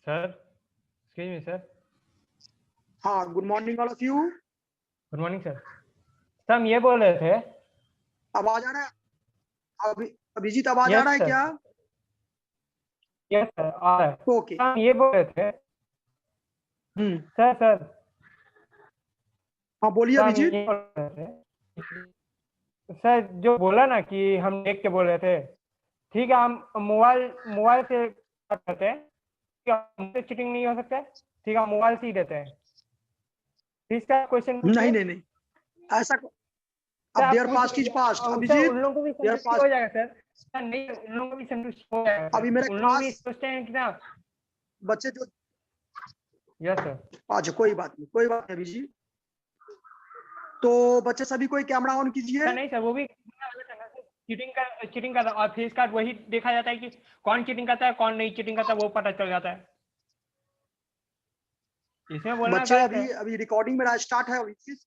Sir, excuse me sir. हाँ, good morning all of you. Good morning sir. Sir हम ये बोल रहे थे। आवाज आ रहा है? अभिजीत आवाज आ यस रहा है सर। क्या? यस सर आ रहा है। ओके। सर हम ये बोल रहे थे। सर सर हाँ बोलिए सर हम अभिजीत। ये बोल रहे थे। सर जो बोला ना कि हम देख के बोल रहे थे, ठीक है हम मोबाइल से बात करते हैं। क्या हमसे चीटिंग नहीं हो सकता है? ठीक है हम मोबाइल से ही देते हैं। इसका क्वेश्चन पूछिए। नहीं नहीं ऐसा सर अब आप देयर पूछ past is past sir Abhijeet. उन लोगों को भी देयर संतुष्टि हो पास्ट जाएगा सर। सर नहीं उन लोगों को भी संतुष्टि हो जाएगा सर। अभी मेरे उन लोग भी क्लास सोचते हैं कि ना। बच्चे जो यस सर। अच्छा कोई बात नहीं अभिजीत। तो बच्चे सभी कोई कैमरा ऑन कीजिए। सर नहीं सर वो भी चीटिंग का और फेस कार्ड वही देखा जाता है कि कौन चीटिंग करता है कौन नहीं चीटिंग करता है, वो पता चल जाता है। इसमें बोलना बच्चे गलत है। अभी रिकॉर्डिंग मेरा स्टार्ट है अभिजीत।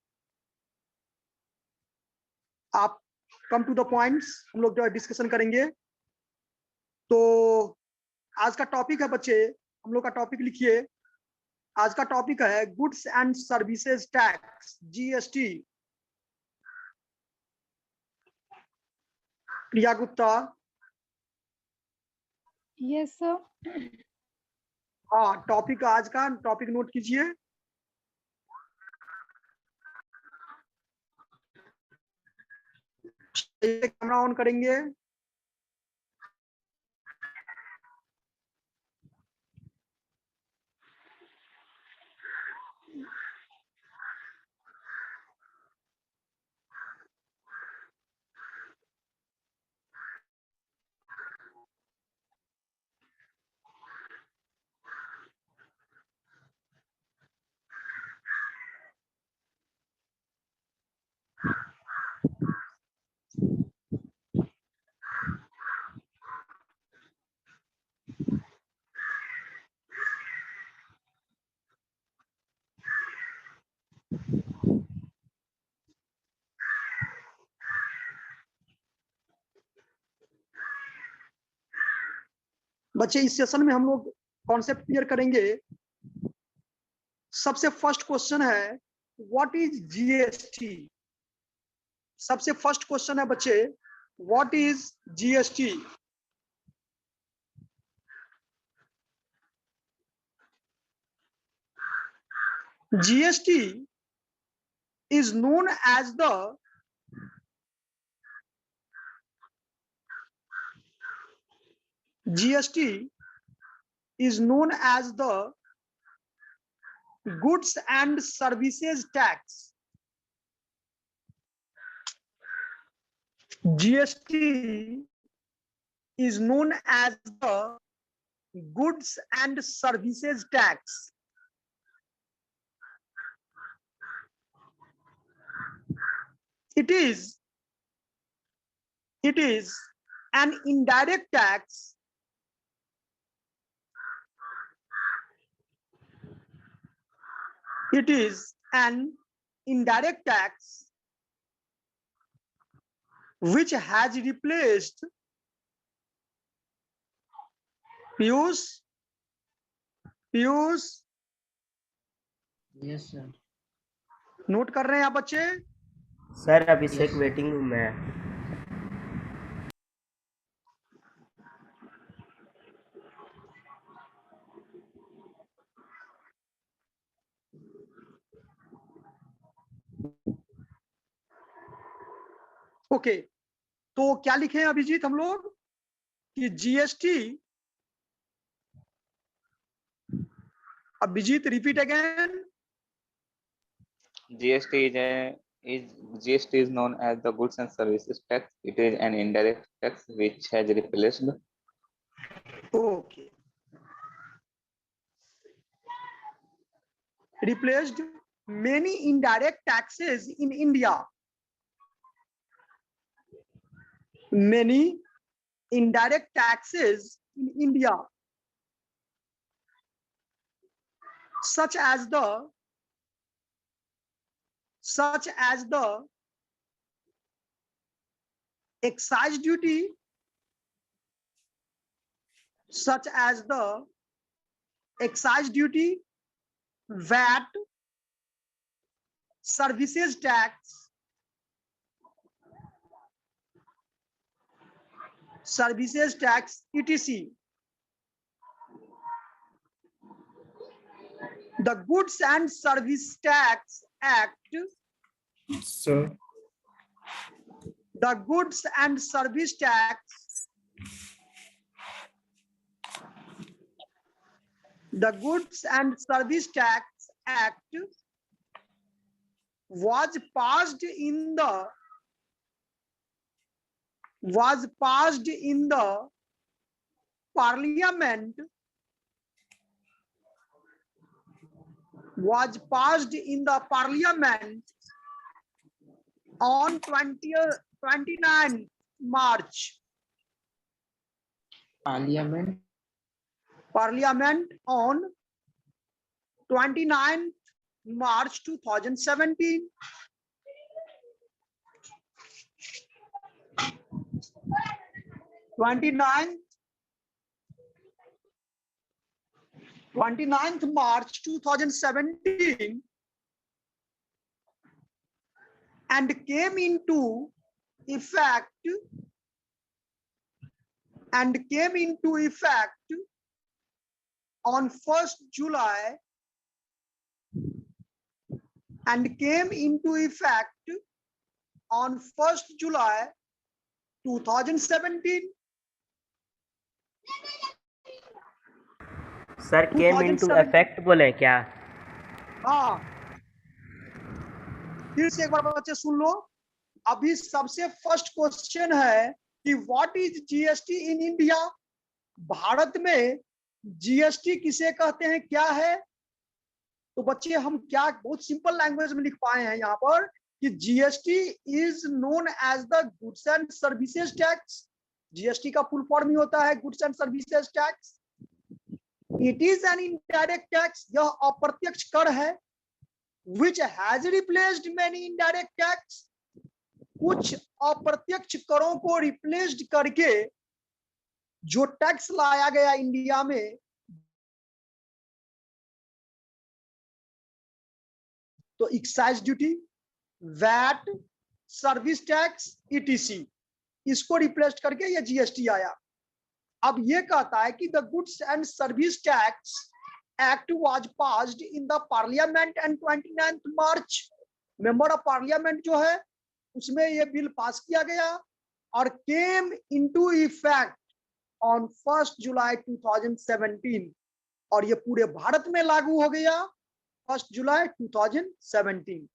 आप कम टू द पॉइंट्स, हम लोग जो है डिस्कशन करेंगे। तो आज का टॉपिक है बच्चे, हम लोग का टॉपिक लिखिए। आज का टॉपिक है goods and services tax, GST. Priya Gupta. Yes sir. हाँ, टॉपिक आज का टॉपिक नोट कीजिए। कैमरा ऑन करेंगे। बच्चे इस सेशन में हम लोग कॉन्सेप्ट क्लियर करेंगे। सबसे फर्स्ट क्वेश्चन है व्हाट इज जीएसटी। सबसे फर्स्ट क्वेश्चन है बच्चे, what is GST. GST is known as the GST is known as the goods and services tax. GST is known as the goods and services tax. It is an indirect tax it is an indirect tax which has replaced Piyush yes sir. Note कर रहे हैं आप बच्चे? Sir अभिषेक waiting room में है। Okay, तो क्या लिखे हैं अभिजीत हम लोग कि GST, Abhijeet repeat again. GST is known as the goods and services tax. It is an indirect tax which has replaced okay, replaced many indirect taxes in India. Many indirect taxes in India, such as the excise duty, such as the excise duty, VAT, services tax, etc. The Goods and Service Tax Act, Sir, the Goods and Service Tax, the Goods and Service Tax Act was passed in the Parliament on 29 March. Parliament on 29 March 2017. Twenty-ninth March 2017, and came into effect on 1st July 2017. Sir came into 2007 effect बोले क्या? हाँ, फिर से एक बार बच्चे सुन लो। अभी सबसे first question है कि what is GST in India. Bharat में जीएसटी किसे कहते हैं, क्या है? तो बच्चे हम क्या बहुत सिंपल लैंग्वेज में लिख पाए हैं यहाँ पर कि GST is known as the goods and services tax. GST का फुल फॉर्म ही होता है goods and services tax. It is an indirect tax, यह अप्रत्यक्ष कर है। Which has replaced many indirect tax, कुछ अप्रत्यक्ष करों को रिप्लेस्ड करके जो टैक्स लाया गया इंडिया में, तो excise duty, VAT, service tax, ETC, इसको रिप्लेस करके ये जीएसटी आया। अब ये कहता है कि the goods and service tax act was passed in the parliament and 29 March. Member of parliament जो है उसमें ये बिल पास किया गया और came into effect on 1st July 2017, और ये पूरे भारत में लागू हो गया 1st July 2017।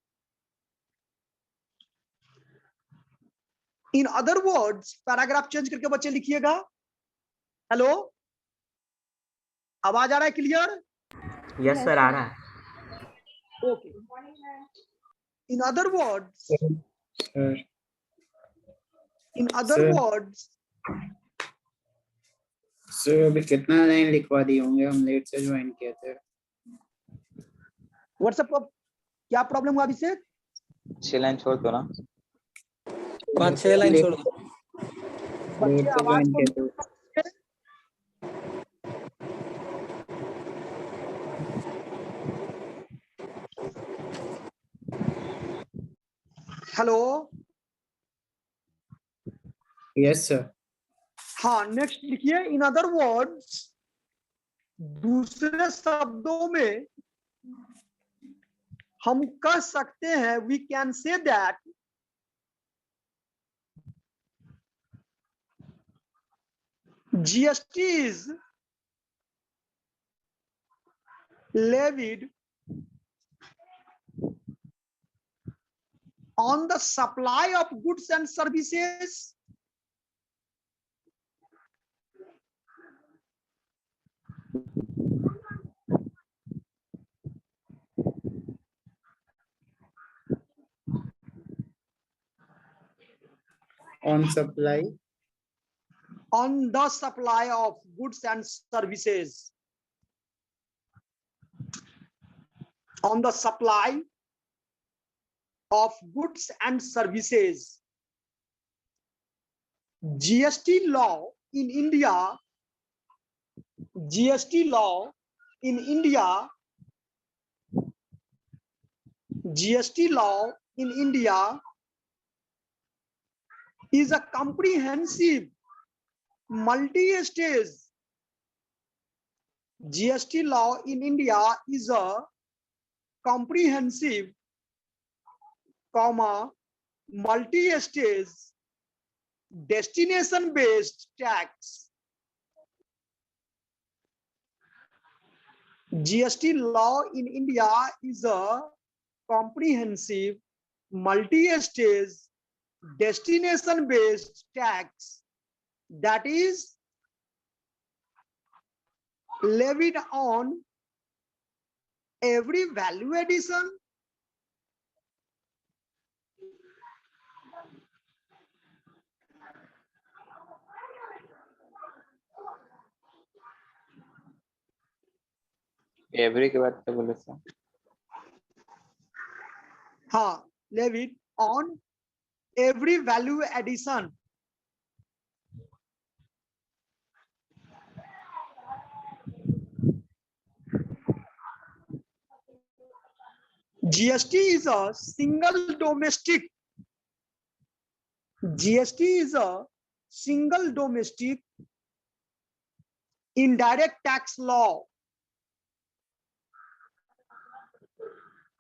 In other words, paragraph change करके बच्चे लिखिएगा। हेलो, आवाज आ रहा है क्लियर? यस सर आ रहा है। Okay. In other words, sir, sir, अभी कितना लाइन लिखवा दिए होंगे, हम लेट से ज्वाइन किए थे। व्हाट्सएप पर क्या प्रॉब्लम हुआ अभिषेक? 6 लाइन छोड़ दो ना। 5-6 लाइन छोड़ दो। लेट से ज्वाइन किए थे। Hello, yes sir. हाँ, नेक्स्ट लिखिए। इन अदर वर्ड्स, दूसरे शब्दों में हम कह सकते हैं, we can say that GST is levied on the supply of goods and services on supply on the supply of goods and services, on the supply of goods and services. GST law in India GST law in India, GST law in India is a comprehensive multi-stage. GST law in India is a comprehensive, multi-stage, destination-based tax. GST law in India is a comprehensive, multi-stage, destination-based tax that is levied on every value addition, every के बाद क्या बोले sir? हाँ, levied on every value addition. GST is a single domestic. GST is a single domestic indirect tax law.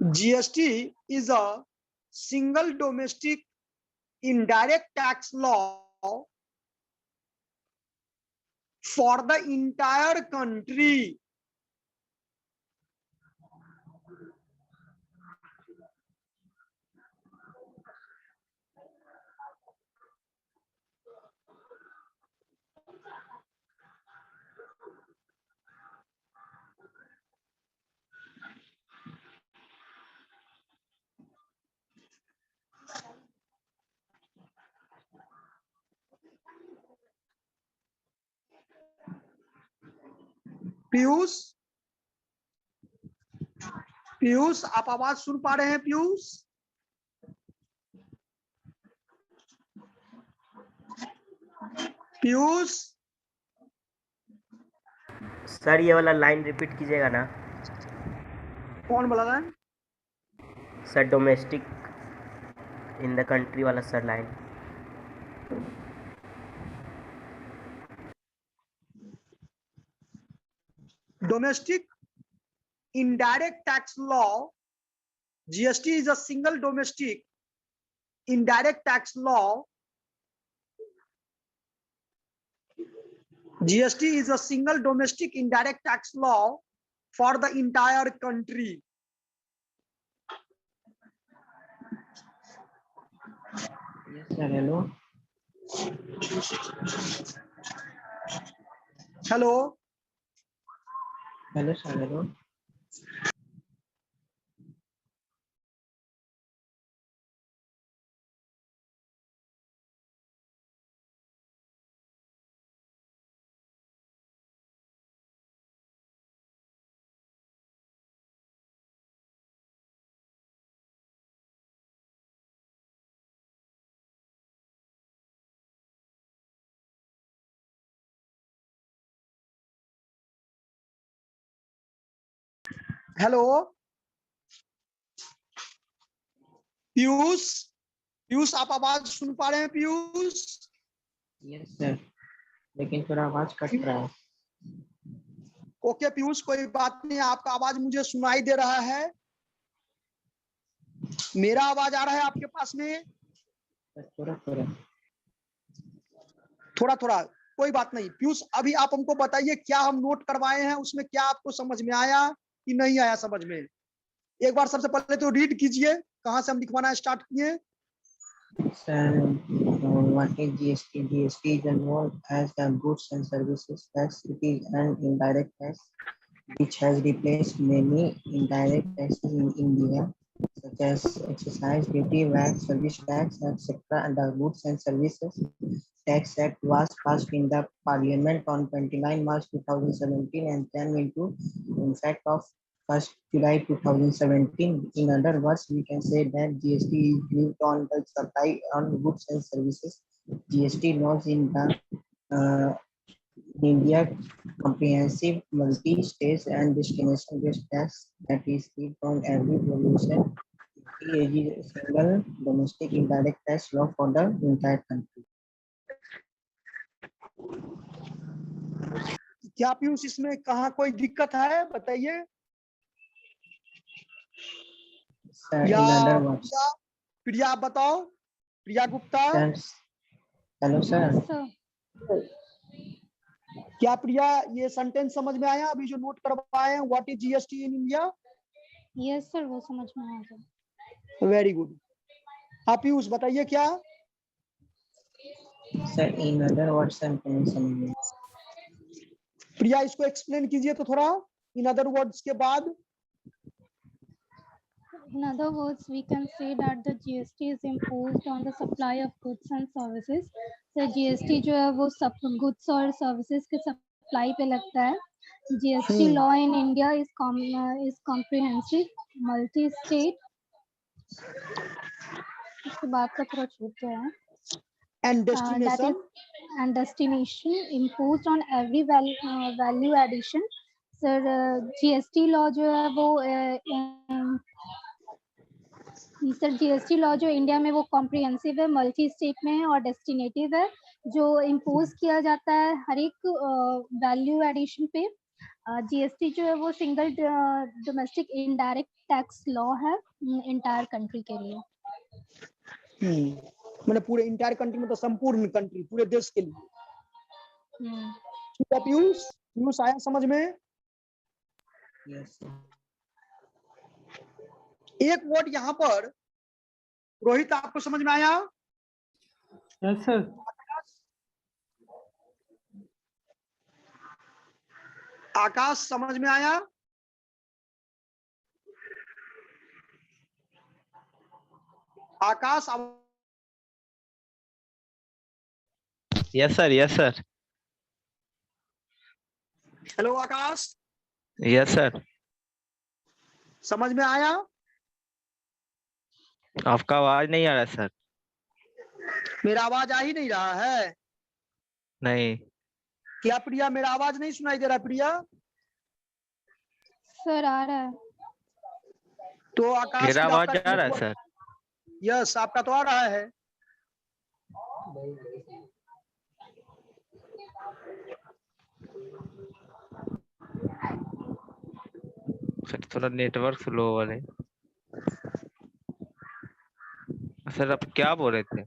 GST is a single domestic indirect tax law for the entire country. Piyush, Piyush आप आवाज सुन पा रहे हैं? Piyush, Piyush, sir ये वाला line repeat कीजिएगा ना कौन बोला रहा है? Sir, domestic in the country वाला sir line. Domestic indirect tax law, GST is a single domestic indirect tax law. GST is a single domestic indirect tax law for the entire country. Yes, sir. Hello. Hello. Hello, sir. Hello. Hello Piyush, Piyush आप आवाज सुन पा रहे हैं? Piyush, Yes, sir. लेकिन थोड़ा आवाज cut रहा है। ओके पीयूष, कोई बात नहीं, आपका आवाज मुझे सुनाई दे रहा है। मेरा आवाज आ रहा है आपके पास में? थोड़ा थोड़ा। थोड़ा थोड़ा, कोई बात नहीं। पीयूष अभी आप हमको बताइए क्या हम नोट करवाए हैं, उसमें क्या आपको समझ में आया कि नहीं आया समझ में? एक बार सबसे पहले तो रीड कीजिए, कहाँ से हम लिखवाना स्टार्ट किए? Sir, what is GST? GST is known as the Goods and Services Tax. It is an indirect tax which has replaced many indirect taxes in India, such as excise duty, VAT, service tax, etc. And the Goods and Services Tax Act was passed in the Parliament on 29 March 2017 and came into effect of 1st July 2017. In other words, we can say that GST is used on the supply on goods and services. GST laws in the India, comprehensive multi-stage and destination-based tax that is free from every pollution. It is a single domestic indirect tax law for the entire country. क्या पीयूष इसमें कहाँ कोई दिक्कत है बताइए? Sir, या in other words, प्रिया आप बताओ, प्रिया गुप्ता। sir, hello sir. क्या प्रिया ये सेंटेंस समझ में आया अभी जो नोट करवाए हैं? What is GST in India? Yes sir, वो समझ में आ गया। Very good. हाँ पीयूष बताइए क्या? Sir, in other words, sentence समझ में। प्रिया इसको एक्सप्लेन कीजिए तो थोड़ा, इन अदर वर्ड्स के बाद। In other words, we can say that the GST is imposed on the supply of goods and services. So GST जो है वो सब goods और services के supply पे लगता है। GST law in India is comprehensive, multi-state. इसके बाद का थोड़ा छूट गया है। And That destination. is and destination imposed on every value addition. Sir, GST law जो है वो सर जीएसटी लॉ जो इंडिया में वो कॉम्प्रिहेंसिव है, मल्टी स्टेट में है और डेस्टिनेटिव है, जो इम्पोज किया जाता है हर एक वैल्यू एडिशन पे। जीएसटी जो है वो single domestic indirect tax law है इंटायर कंट्री के लिए। मैंने पूरे इंटायर कंट्री में तो संपूर्ण कंट्री, पूरे देश के लिए। ठीक है पीयूष, पीयूष आया समझ में? Yes. एक वर्ड यहाँ पर रोहित आपको समझ में आया? Yes sir. आकाश समझ में आया? Akash yes sir, yes sir, hello Akash, yes sir. समझ में आया? आपका आवाज नहीं आ रहा सर। मेरा आवाज आ ही नहीं रहा है? नहीं। क्या प्रिया मेरा आवाज नहीं सुनाई दे रहा? प्रिया सर आ रहा है। तो आकाश मेरा आवाज आ रहा है सर। यस आपका तो आ रहा है। सर थोड़ा नेटवर्क स्लो वाले। सर आप क्या बोल रहे थे?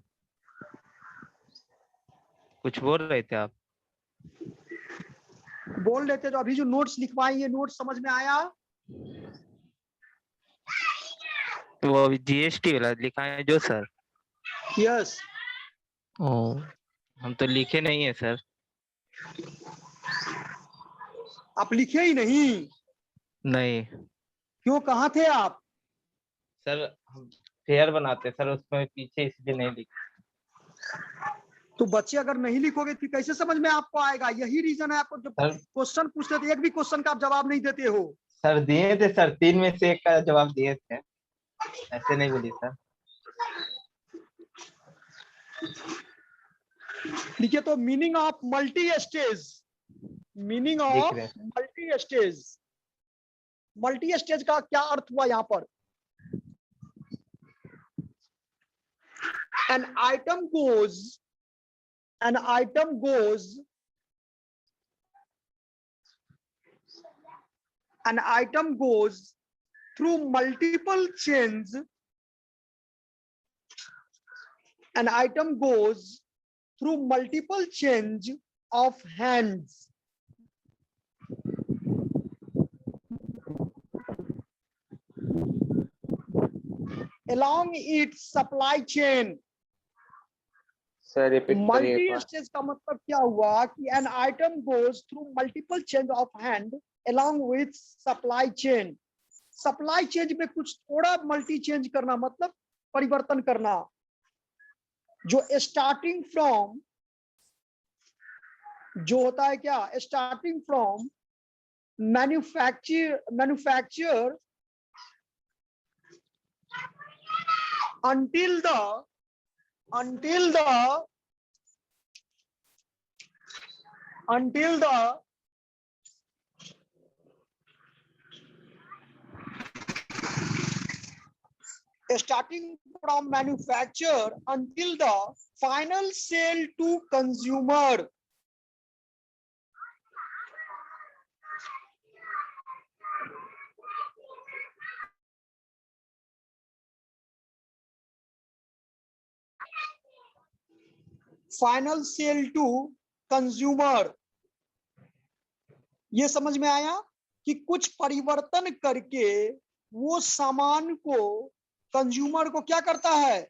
कुछ बोल रहे थे आप? बोल रहे थे तो अभी जो नोट्स लिखवाए ये नोट्स समझ में आया? वो जीएसटी वाला लिखा है जो सर? यस। ओ, हम तो लिखे नहीं है सर। आप लिखे ही नहीं? नहीं। क्यों, कहाँ थे आप? सर हम फेयर बनाते सर, उसमें पीछे इसलिए नहीं लिखे। तो बच्चे अगर नहीं लिखोगे तो कैसे समझ में आपको आएगा? यही रीजन है, आपको जब क्वेश्चन पूछते थे एक भी क्वेश्चन का आप जवाब नहीं देते हो। सर दिए थे सर, 3 में से 1 का जवाब दिए थे, ऐसे नहीं बोलिए सर। लिखिए तो meaning of multi stage, meaning of multi stage. Multi stage का क्या अर्थ हुआ यहाँ पर? an item goes through multiple chains. An item goes through multiple change of hands. Along its supply chain. Multi stage का मतलब क्या हुआ कि an item goes through multiple change of hand along with supply chain. Supply change में कुछ थोड़ा multi change करना मतलब परिवर्तन करना, जो स्टार्टिंग फ्रॉम जो होता है क्या, starting from manufacture until until the starting from manufacture until the final sale to consumer. Final sale to consumer. ये समझ में आया कि कुछ परिवर्तन करके वो सामान को कंज्यूमर को क्या करता है,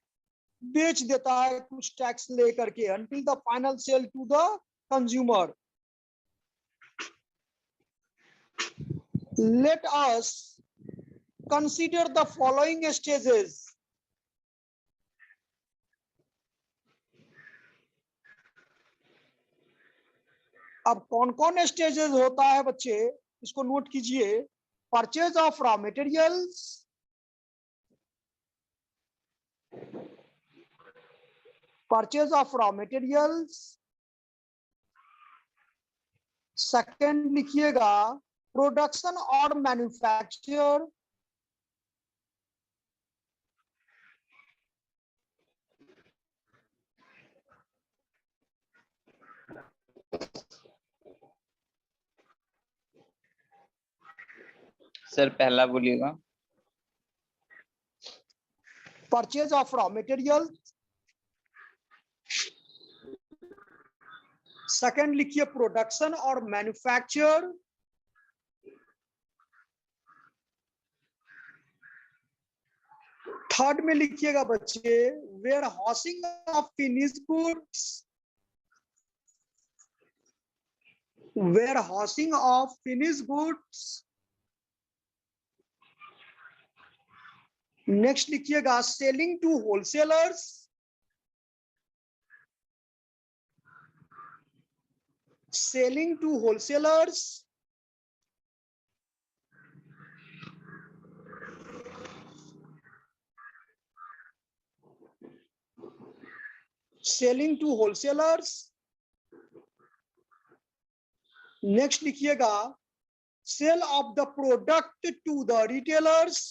बेच देता है कुछ टैक्स लेकर के, until the final sale to the consumer. Let us consider the following stages. अब कौन कौन स्टेजेस होता है बच्चे, इसको नोट कीजिए। Purchase of raw materials, purchase of raw materials, second लिखिएगा प्रोडक्शन और मैन्युफैक्चर, सर पहला बोलिएगा। Purchase of raw material, second लिखिए प्रोडक्शन और मैन्युफैक्चर, थर्ड में लिखिएगा बच्चे warehousing of finished goods, warehousing of finished goods, next लिखिएगा selling to wholesalers, selling to wholesalers, selling to wholesalers, next लिखिएगा sale of the product to the retailers,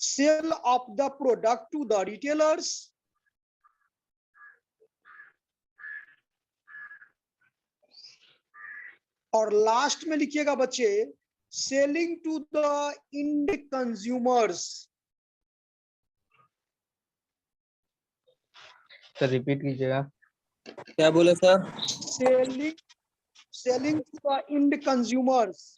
sale of the product to the retailers, और last में लिखिएगा बच्चे selling to the end consumers. Sir repeat कीजिएगा। क्या बोले sir? Selling to the end consumers.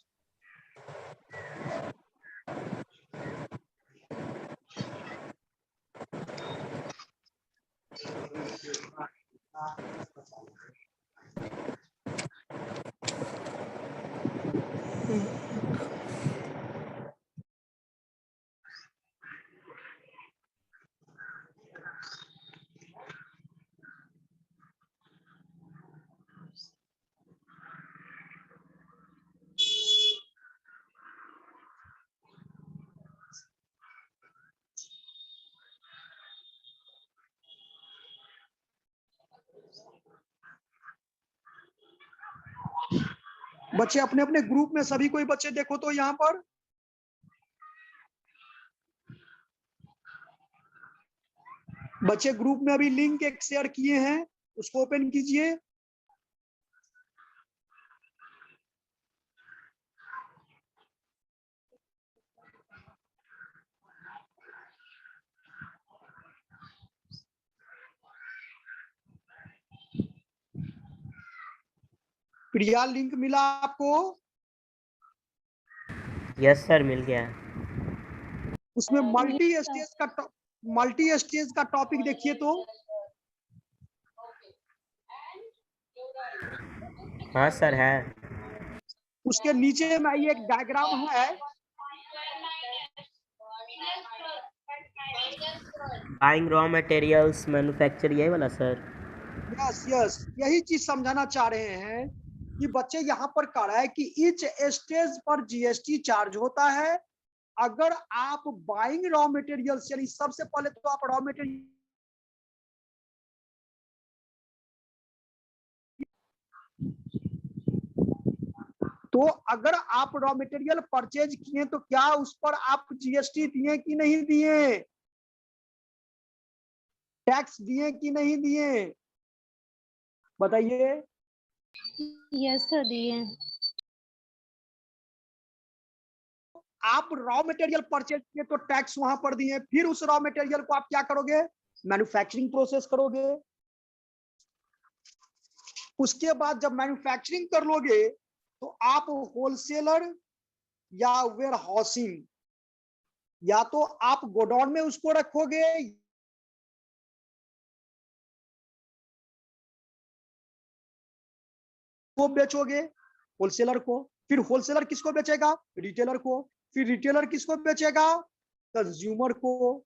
बच्चे अपने अपने ग्रुप में सभी कोई बच्चे देखो तो यहाँ पर बच्चे ग्रुप में अभी लिंक एक शेयर किए हैं, उसको ओपन कीजिए। प्रिया लिंक मिला आपको? यस सर मिल गया। उसमें मल्टी स्टेज का टॉपिक देखिए तो। हाँ सर है। उसके नीचे में ये एक डायग्राम है, बाइंग रॉ मटेरियल्स मैन्युफैक्चर, यही वाला सर। यस यस, यही चीज समझाना चाह रहे हैं कि बच्चे यहाँ पर कह रहा है कि ईच स्टेज पर जीएसटी चार्ज होता है अगर आप बाइंग रॉ मटेरियल्स, यानी सबसे पहले तो आप रॉ मटेरियल तो अगर आप रॉ मटेरियल परचेज किए तो क्या उस पर आप जीएसटी दिए कि नहीं दिए, टैक्स दिए कि नहीं दिए, बताइए। यस सर दिए। आप रॉ मटेरियल परचेज किए तो टैक्स वहां पर दिए, फिर उस रॉ मटेरियल को आप क्या करोगे, मैन्युफैक्चरिंग प्रोसेस करोगे। उसके बाद जब मैन्युफैक्चरिंग कर लोगे तो आप होलसेलर या वेयर हाउसिंग, या तो आप गोडाउन में उसको रखोगे वो बेचोगे होलसेलर को, फिर होलसेलर किसको बेचेगा, रिटेलर को, फिर रिटेलर किसको बेचेगा, कंज्यूमर को।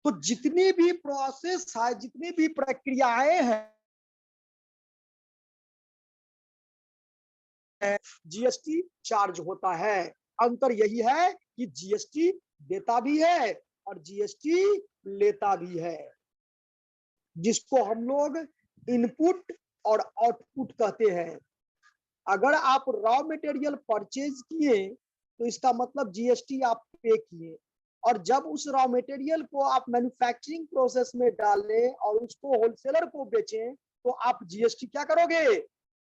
तो जितनी भी प्रोसेस है, जितनी भी प्रक्रियाएं हैं, जीएसटी चार्ज होता है। अंतर यही है कि जीएसटी देता भी है और जीएसटी लेता भी है, जिसको हम लोग इनपुट और आउटपुट कहते हैं। अगर आप रॉ मटेरियल परचेज किए तो इसका मतलब जीएसटी आप पे किए, और जब उस रॉ मटेरियल को आप मैन्युफैक्चरिंग प्रोसेस में डालें और उसको होलसेलर को बेचें तो आप जीएसटी क्या करोगे,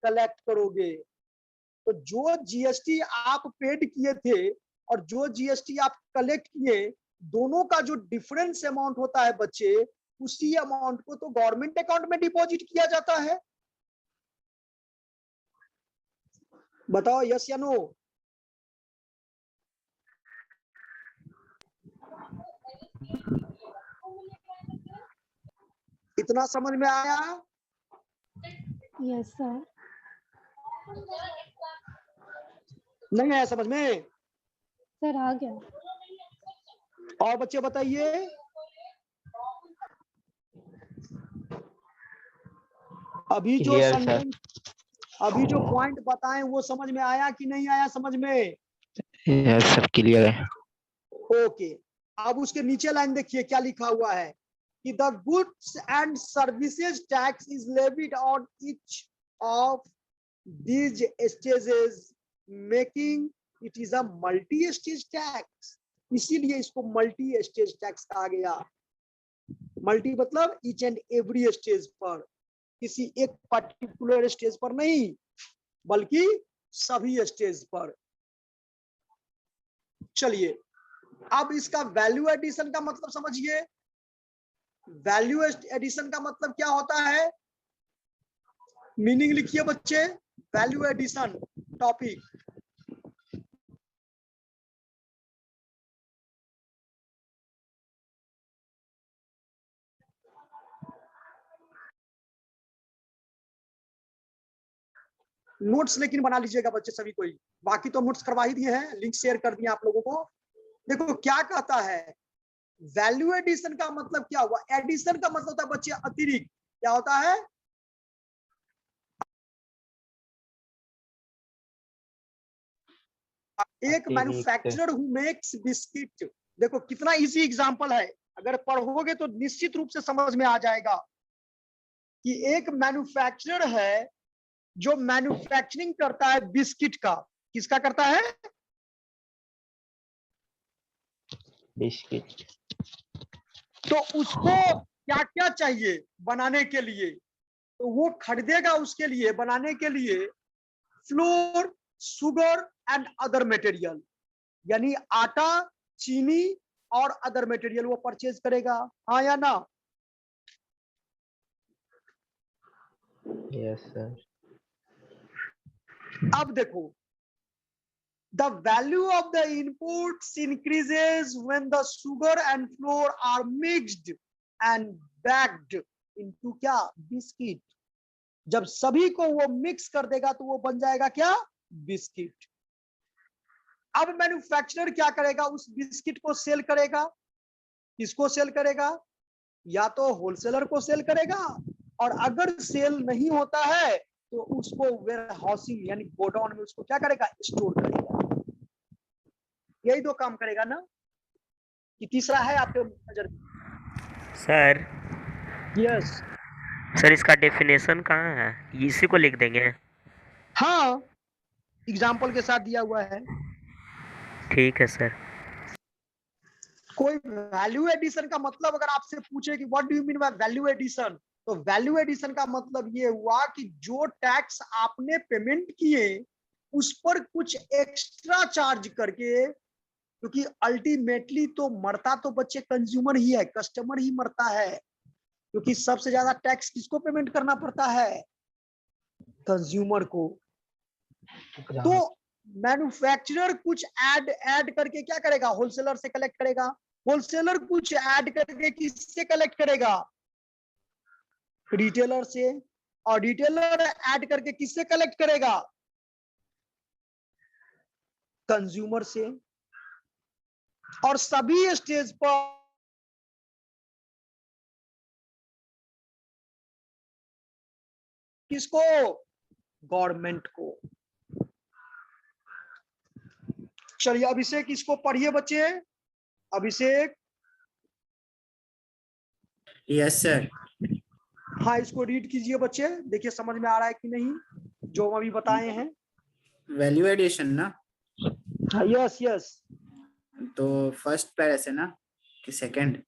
कलेक्ट करोगे। तो जो जीएसटी आप पेड किए थे और जो जीएसटी आप कलेक्ट किए, दोनों का जो डिफरेंस अमाउंट होता है बच्चे, उसी अमाउंट को तो गवर्नमेंट अकाउंट में डिपॉजिट किया जाता है। बताओ यस या नो। इतना समझ में आया? Yes sir. नहीं आया समझ में? सर आ गया। और बच्चे बताइए। अभी जो Clear, सेंटेंस, अभी जो पॉइंट बताएं वो समझ में आया कि नहीं आया समझ में? यस सर क्लियर है। ओके, अब उसके नीचे लाइन देखिए क्या लिखा हुआ है कि the goods and services tax is levied on each of these stages making it is a multi stage tax. इसीलिए इसको मल्टी स्टेज टैक्स कहा गया। मल्टी मतलब ईच एंड एवरी स्टेज पर, किसी एक पर्टिकुलर स्टेज पर नहीं बल्कि सभी स्टेज पर। चलिए अब इसका वैल्यू एडिशन का मतलब समझिए। वैल्यू एडिशन का मतलब क्या होता है, मीनिंग लिखिए बच्चे। वैल्यू एडिशन टॉपिक, नोट्स लेकिन बना लीजिएगा बच्चे सभी कोई, बाकी तो नोट्स करवा ही दिए हैं, लिंक शेयर कर दिए आप लोगों को। देखो क्या कहता है, वैल्यू एडिशन का मतलब क्या हुआ, एडिशन का मतलब होता है बच्चे अतिरिक्त। क्या होता है, एक मैन्युफैक्चरर हु मेक्स बिस्किट। देखो कितना इजी एग्जांपल है, अगर पढ़ोगे तो निश्चित रूप से समझ में आ जाएगा कि एक मैन्युफैक्चरर है जो मैन्युफैक्चरिंग करता है बिस्किट का। किसका करता है, बिस्किट। तो उसको क्या क्या चाहिए बनाने के लिए, तो वो खरीदेगा उसके लिए बनाने के लिए floor, sugar and other material, यानी आटा, चीनी और अदर मटेरियल वो परचेज करेगा। हाँ या ना? Yes sir. अब देखो, the value of the inputs increases when the sugar and flour are mixed and baked into क्या, बिस्किट। जब सभी को वो मिक्स कर देगा तो वो बन जाएगा क्या, बिस्किट। अब मैन्युफैक्चरर क्या करेगा, उस बिस्किट को सेल करेगा। किसको सेल करेगा, या तो होलसेलर को सेल करेगा, और अगर सेल नहीं होता है तो उसको वेयर हाउसिंग यानी गोडाउन में उसको क्या करेगा, स्टोर करेगा। यही दो काम करेगा ना, कि तीसरा है आपके नजर में? Sir yes. सर इसका डेफिनेशन कहाँ है, इसी को लिख देंगे? हाँ, एग्जाम्पल के साथ दिया हुआ है। ठीक है सर। कोई वैल्यू एडिशन का मतलब अगर आपसे पूछे कि what do you mean by value addition, तो वैल्यू एडिशन का मतलब ये हुआ कि जो टैक्स आपने पेमेंट किए उस पर कुछ एक्स्ट्रा चार्ज करके, क्योंकि अल्टीमेटली तो मरता तो बच्चे कंज्यूमर ही है, कस्टमर ही मरता है, क्योंकि सबसे ज्यादा टैक्स किसको पेमेंट करना पड़ता है? कंज्यूमर को। तो मैन्युफैक्चरर कुछ ऐड करके क्या करेगा? होलसेलर से कलेक्ट करेगा। होलसेलर कुछ ऐड करके किससे कलेक्ट करेगा? रिटेलर से। और रिटेलर ऐड करके किससे कलेक्ट करेगा? कंज्यूमर से। और सभी स्टेज पर किसको? गवर्नमेंट को। चलिए अभिषेक इसको पढ़िए बच्चे। अभिषेक। Yes sir. हाँ, इसको रीड कीजिए बच्चे, देखिए समझ में आ रहा है कि नहीं जो हम अभी बताए हैं। वैल्यू एडिशन ना, हाँ, यस यस। तो फर्स्ट पैरा से ना कि सेकंड?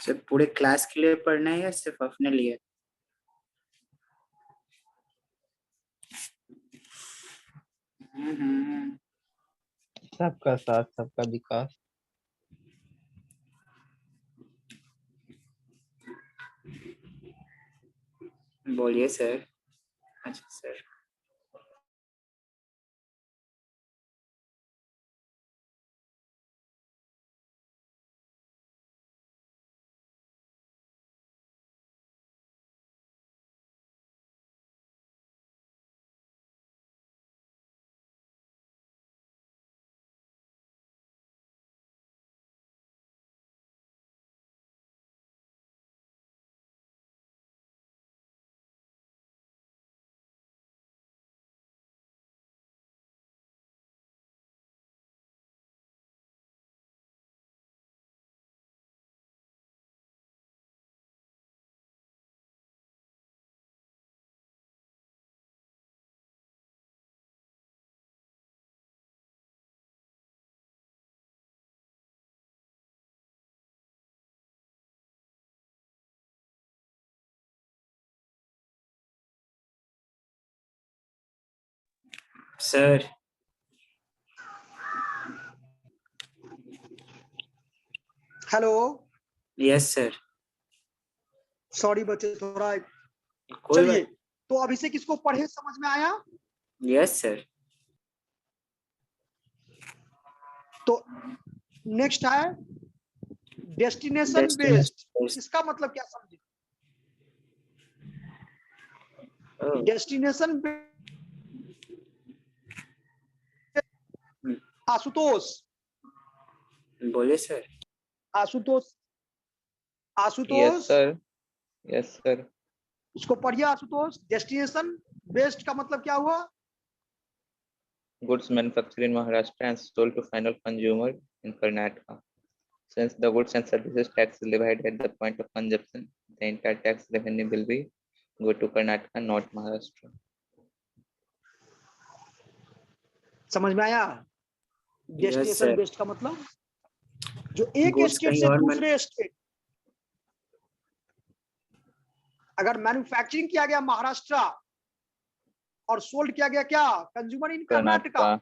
सिर्फ पूरे क्लास के लिए पढ़ना है या सिर्फ अपने लिए? सबका साथ सबका विकास। बोलिए सर। अच्छा sir. Sir hello. Yes sir. Sorry बच्चे, थोड़ा। कोई चलिए, तो अभिषेक इसको पढ़े, समझ में आया? Yes sir. तो नेक्स्ट है डेस्टिनेशन बेस्ड। इसका मतलब क्या समझे? डेस्टिनेशन आशुतोष। बोलिए sir. Ashutosh. Yes, Ashutosh sir. Yes, sir. इसको पढ़िए आशुतोष। डेस्टिनेशन बेस्ड का मतलब क्या हुआ? Goods manufactured in Maharashtra and sold to final consumer in Karnataka. Since the goods and services tax is levied at the point of consumption, the entire tax revenue will be go to Karnataka, not Maharashtra. समझ में आया? Destination sir. Based का मतलब जो एक Goods state कहीं से और दूसरे स्टेट, अगर मैन्युफैक्चरिंग किया गया महाराष्ट्र और सोल्ड किया गया क्या? Consumer in Karnataka. Karnataka.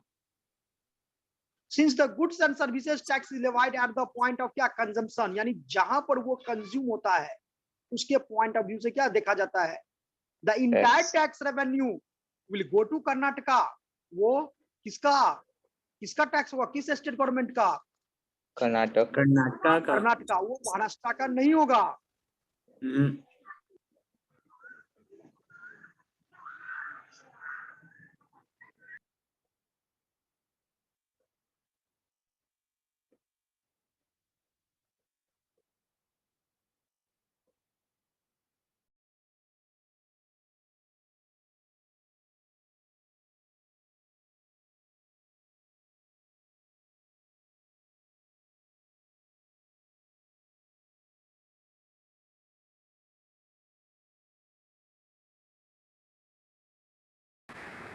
Since the goods and services tax is levied at the point of क्या? कंजम्पशन, यानी जहां पर वो कंज्यूम होता है उसके पॉइंट ऑफ व्यू से क्या देखा जाता है? The entire Tax. Tax revenue will go to Karnataka. वो किसका किसका टैक्स होगा? किस स्टेट गवर्नमेंट का? Karnataka. कर्नाटका का। कर्नाटका। वो महाराष्ट्र का नहीं होगा। हम्म,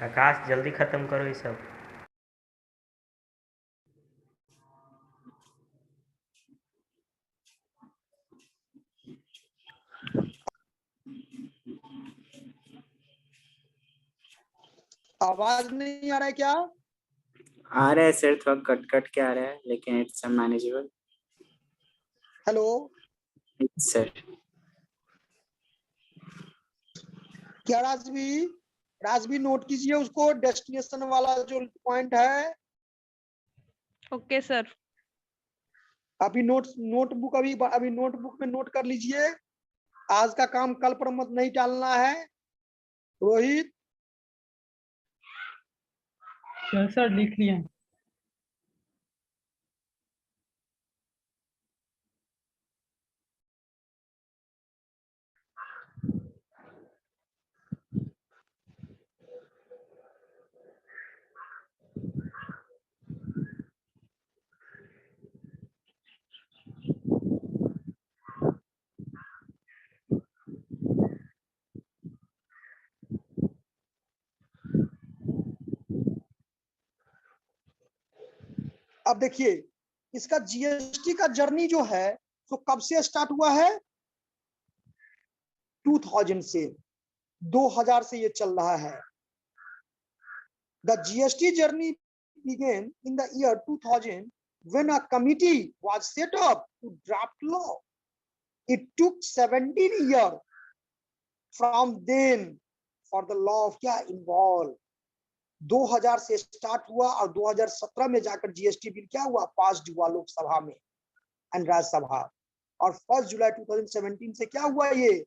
आकाश जल्दी खत्म करो ये सब। आवाज नहीं आ रहा है क्या? आ रहा है सर, थोड़ा कट कट के आ रहा है, लेकिन इट्स मैनेजेबल। हेलो, सर क्या राजवी नोट कीजिए उसको, डेस्टिनेशन वाला जो पॉइंट है। Okay sir. अभी नोटबुक अभी नोटबुक में नोट कर लीजिए। आज का काम कल पर मत नहीं टालना है। रोहित, सर लिख लिया। अब देखिए इसका जीएसटी का जर्नी जो है तो कब से स्टार्ट हुआ है? 2000 से, 2000 से ये चल रहा है। The GST journey began in the year 2000 when a committee was set up to draft law. It took 17 years from then for the law of क्या involve। 2000 से स्टार्ट हुआ और 2017 में जाकर जीएसटी बिल क्या हुआ, पास हुआ लोकसभा में एंड राज्यसभा, और 1 जुलाई 2017 से क्या हुआ, ये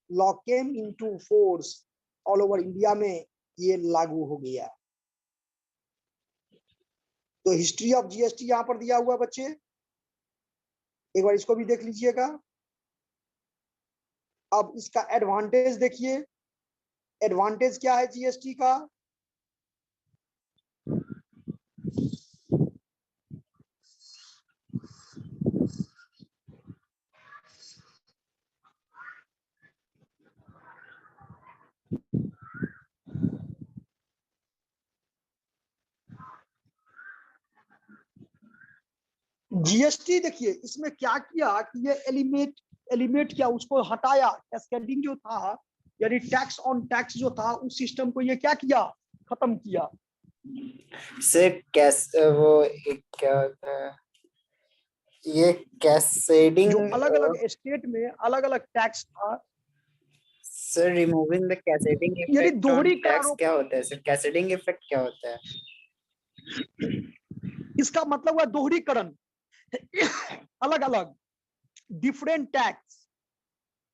law came into force, all over India में ये लागू हो गया। तो हिस्ट्री ऑफ जीएसटी यहां पर दिया हुआ है बच्चे, एक बार इसको भी देख लीजिएगा। अब इसका एडवांटेज देखिए, एडवांटेज क्या है जीएसटी का? जीएसटी देखिए इसमें क्या किया कि ये एलिमेट किया, उसको हटाया। कैस्केडिंग जो था यानी टैक्स ऑन टैक्स जो था उस सिस्टम को ये क्या किया, खत्म किया। सर वो एक क्या होता है, ये कैस्केडिंग जो अलग अलग स्टेट में अलग अलग टैक्स था, सर रिमूविंग द कैस्केडिंग यानी इफेक्ट दोहरी ऑन टैक्स करारों, क्या होता है सर? कैस्केडिंग इफेक्ट क्या होता है? इसका मतलब हुआ दोहरीकरण। अलग अलग डिफरेंट टैक्स,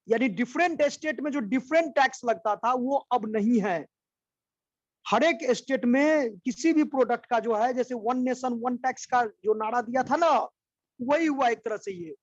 यानी डिफरेंट स्टेट में जो डिफरेंट टैक्स लगता था वो अब नहीं है। हर एक स्टेट में किसी भी प्रोडक्ट का जो है, जैसे वन नेशन वन टैक्स का जो नारा दिया था ना, वही हुआ एक तरह से। ये